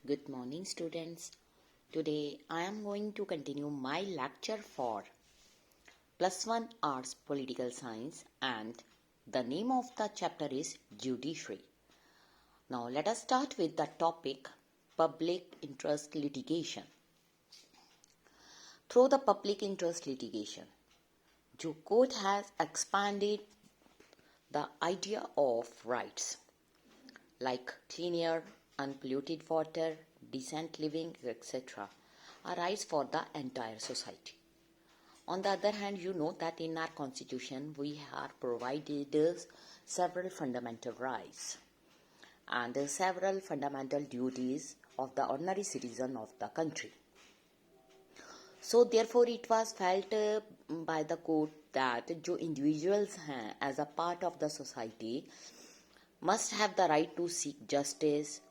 Good morning, students. Today I am going to continue my lecture for +1 Arts Political Science, and the name of the chapter is Judiciary. Now let us start with the topic Public Interest Litigation. Through the public interest litigation, the court has expanded the idea of rights like clean air, unpolluted water, decent living, etc. are rights for the entire society. On the other hand, you know that in our constitution we are provided several fundamental rights and several fundamental duties of the ordinary citizen of the country. So therefore it was felt by the court that जो individuals हैं as a part of the society must have the right to seek justice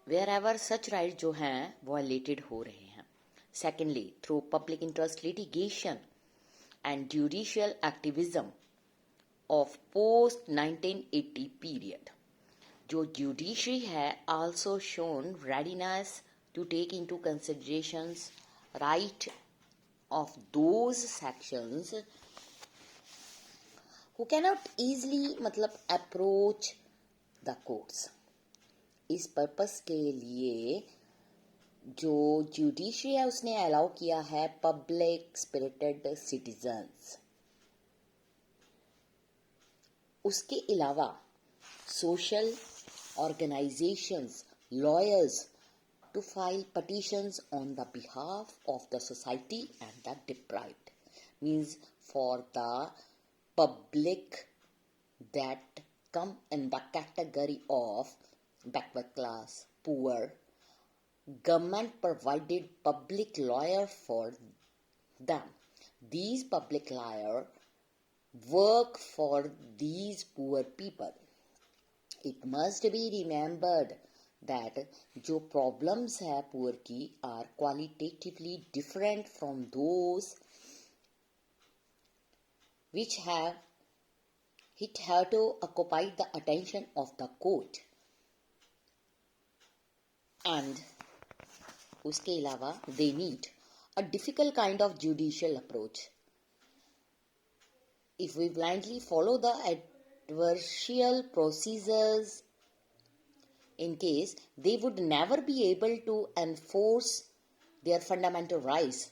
wherever such rights जो हैं violated हो रहे हैं. Secondly, through public interest litigation and judicial activism of post 1980 period, जो judiciary है also shown readiness to take into considerations right of those sections who cannot easily approach the courts. इस purpose के लिए जो judiciary है उसने allow किया है पब्लिक स्पिरिटेड सिटीजन्स. उसके अलावा social organisations, lawyers to file petitions on the behalf of the society and the deprived, means for the public that come in the category of backward class, poor. Government provided public lawyer for them. These public lawyer work for these poor people. It must be remembered that जो problems है poor की are qualitatively different from those which have to occupy the attention of the court. And उसके अलावा they need a difficult kind of judicial approach. If we blindly follow the adversarial procedures, in case they would never be able to enforce their fundamental rights.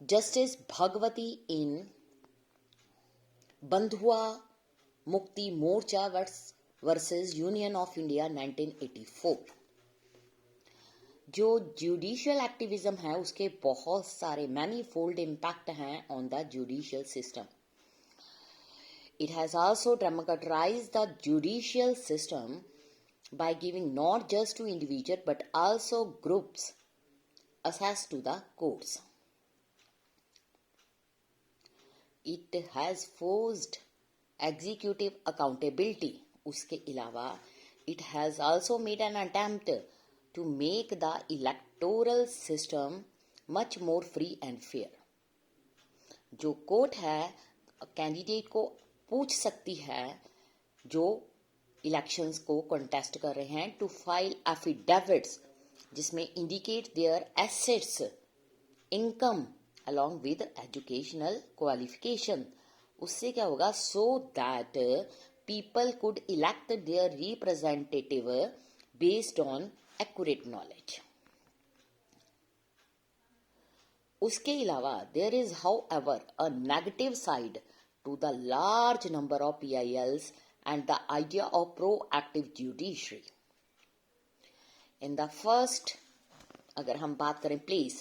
Justice Bhagwati in Bandhua Mukti Morcha versus Union of India 1984. जो judicial activism है उसके बहुत सारे manifold impact हैं on the judicial system. It has also democratized the judicial system by giving not just to individuals but also groups access to the courts. It has forced executive accountability. उसके अलावा it has also made an attempt to make the electoral system much more free and fair. जो court है candidate को पूछ सकती है जो elections को कंटेस्ट कर रहे हैं टू फाइल एफिडेविट्स जिसमें indicate their assets, income along with educational qualification. उससे क्या होगा so that people could elect their representative based on accurate knowledge. उसके अलावा there is however a negative side to the large number of PILs and the idea of proactive judiciary. In the first, अगर हम बात करें please,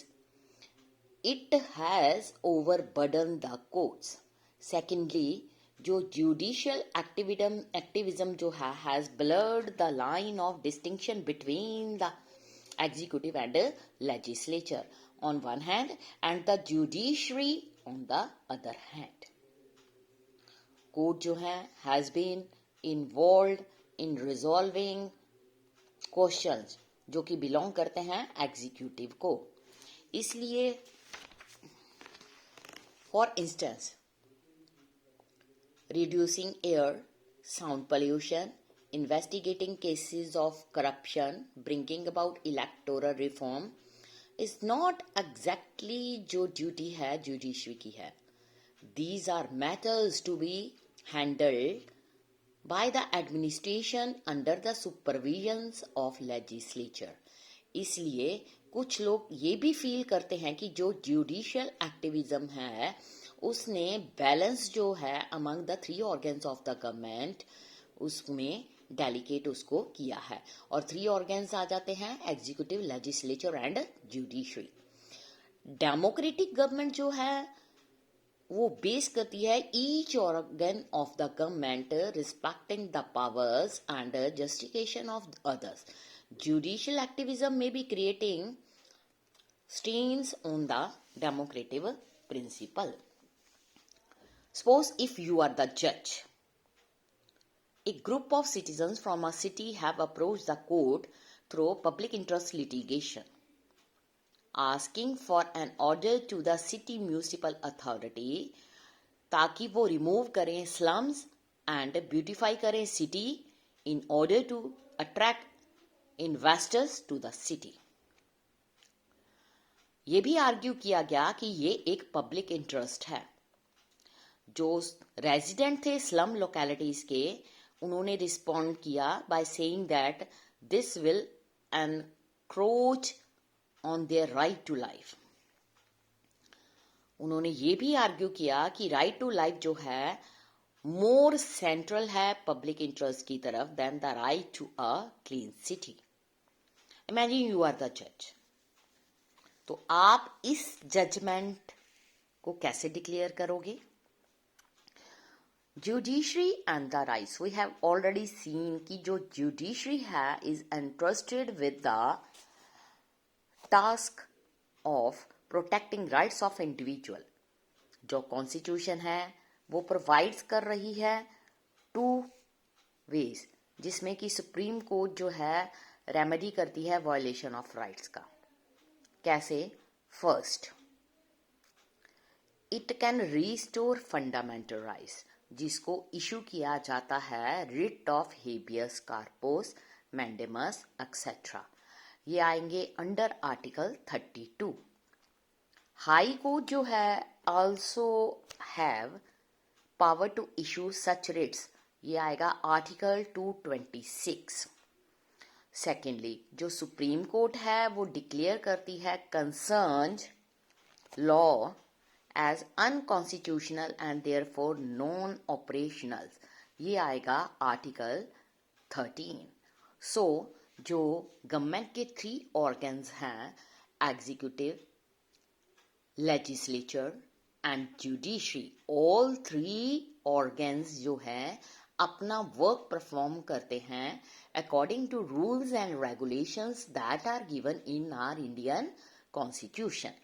it has overburdened the courts. Secondly, जो judicial activism जो है has blurred the line of distinction between the executive and legislature on one hand and the judiciary on the other hand. Court जो है has been involved in resolving questions जो कि belong करते हैं executive को. इसलिए for instance reducing air, sound pollution, investigating cases of corruption, bringing about electoral reform is not exactly जो duty है judiciary की है. These are matters to be handled by the administration under the supervision of legislature. इसलिए कुछ लोग ये भी feel करते हैं कि जो जुडिशियल एक्टिविज्म है उसने बैलेंस जो है among the 3 organs of the government उसमें डेलीकेट उसको किया है. और 3 ऑर्गन्स आ जाते हैं executive, legislature and judiciary. Democratic government जो है वो बेस करती है each organ of the government respecting the powers and justification of others. Judicial activism may be creating strains on the democratic principle. Suppose if you are the judge, a group of citizens from a city have approached the court through public interest litigation, asking for an order to the city municipal authority ताकि वो remove करें slums and beautify करें city in order to attract investors to the city. ये भी argue किया गया कि ये एक पब्लिक इंटरेस्ट है. जो रेजिडेंट थे स्लम लोकेलिटीज के उन्होंने रिस्पॉन्ड किया by saying that this will encroach on their right to life. उन्होंने ये भी आर्ग्यू किया कि राइट टू लाइफ जो है मोर सेंट्रल है पब्लिक इंटरेस्ट की तरफ than the right to a clean city. Imagine you are the जज. तो आप इस जजमेंट को कैसे डिक्लेयर करोगे? Judiciary and the rights. We have already seen कि जो जुडिशरी है is entrusted with the task of protecting rights of individual. जो कॉन्स्टिट्यूशन है वो प्रोवाइड्स कर रही है 2 वेज जिसमें कि सुप्रीम कोर्ट जो है रेमेडी करती है वायलेशन ऑफ राइट्स का. कैसे? First, it can restore fundamental rights जिसको इशू किया जाता है writ of habeas corpus, mandamus etcetera. ये आएंगे अंडर आर्टिकल 32. हाई कोर्ट जो है also have power to issue such writs. ये आएगा आर्टिकल 226. सेकेंडली, जो सुप्रीम कोर्ट है वो डिक्लेयर करती है concerned law as unconstitutional and therefore non operational. ये आएगा आर्टिकल 13. सो जो गवर्नमेंट के 3 ऑर्गन्स हैं executive, legislature and judiciary, all 3 organs जो हैं अपना वर्क परफॉर्म करते हैं according to rules and regulations that are given in our Indian Constitution.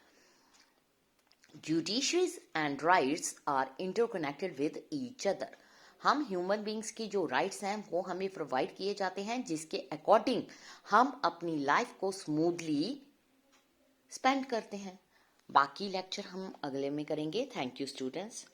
Judiciaries and rights are interconnected with each other. हम human beings की जो rights हैं वो हमें प्रोवाइड किए जाते हैं जिसके अकॉर्डिंग हम अपनी लाइफ को स्मूथली स्पेंड करते हैं. बाकी लेक्चर हम अगले में करेंगे. Thank you students.